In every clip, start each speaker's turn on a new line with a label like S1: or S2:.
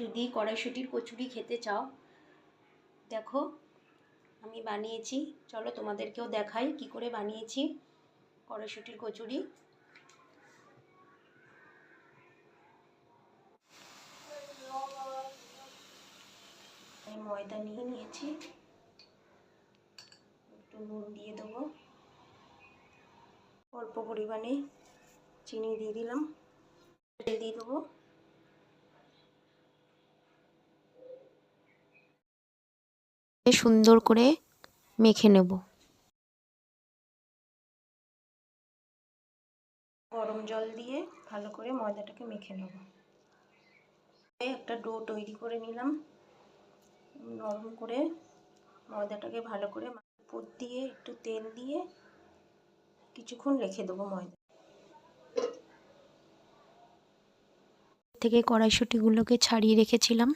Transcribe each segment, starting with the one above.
S1: যদি কড়াইশুঁটির কচুরি খেতে চাও, দেখো আমি বানিয়েছি, চলো তোমাদেরকেও দেখাই কি করে বানিয়েছি কড়াইশুঁটির কচুরি। আমি ময়দা নিয়ে নিয়েছি, একটু নুন দিয়ে দেবো, অল্প পরিমাণে চিনি দিয়ে দিলাম, দিয়ে দেবো, সুন্দর করে মেখে নেব। গরম জল দিয়ে ভালো করে ময়দাটাকে মেখে নেব। একটা ডো তৈরি করে নিলাম, নরম করে ময়দাটাকে ভালো করে উপর দিয়ে একটু তেল দিয়ে কিছুক্ষণ রেখে দেবো। ময়দা থেকে কড়াইশুঁটিগুলোকে ছাড়িয়ে রেখেছিলাম,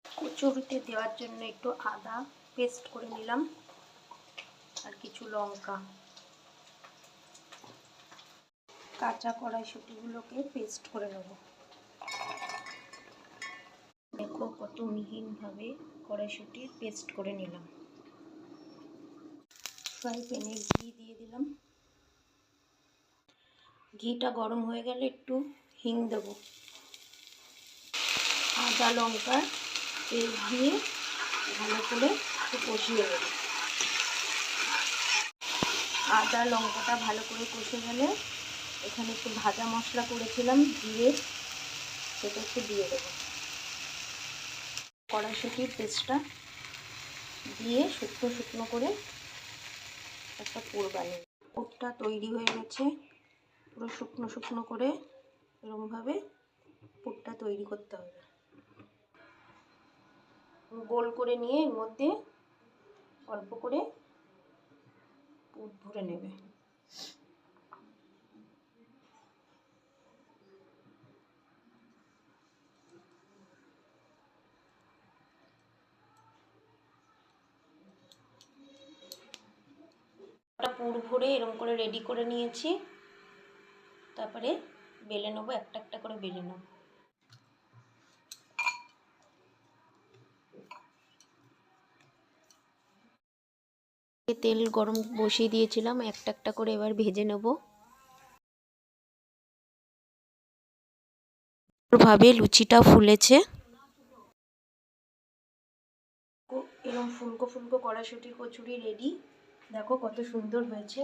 S1: কচুরিতে দেওয়ার জন্য একটু আদা পেস্ট করে নিলাম আর কিছু লঙ্কা। কাঁচা কড়াইশুঁটিগুলোকে পেস্ট করে নেব। দেখো কত মিহিনভাবে কড়াইশুঁটির পেস্ট করে নিলাম। ফ্রাই প্যানে ঘি দিয়ে দিলাম, ঘিটা গরম হয়ে গেলে একটু হিং দেবো, আদা লঙ্কা পেস্ট দিয়ে ভালো করে একটু কষিয়ে নেব। আদা লঙ্কাটা ভালো করে কষে গেলে এখানে একটু ভাজা মশলা করেছিলাম জিরে, সেটা একটু দিয়ে দেবো। কড়াইশুঁটির পেস্টটা দিয়ে শুকনো শুকনো করে একটা পুর বানিয়ে, পুরটা তৈরি হয়ে গেছে। পুরো শুকনো শুকনো করে এরকমভাবে পুরটা তৈরি করতে হবে। গোল করে নিয়ে এর মধ্যে অল্প করে পুর ভরে নেবে। পুর ভরে এরকম করে রেডি করে নিয়েছি, তারপরে বেলে নেবো, একটা একটা করে বেলে নেব। তেল গরম বসিয়ে দিয়েছিলাম, একটা একটা করে এবার ভেজে নেব। ভাবে লুচিটা ফুলেছে, এরকম ফুলকো ফুলকো কড়াইশুঁটির কচুরি রেডি। দেখো কত সুন্দর হয়েছে।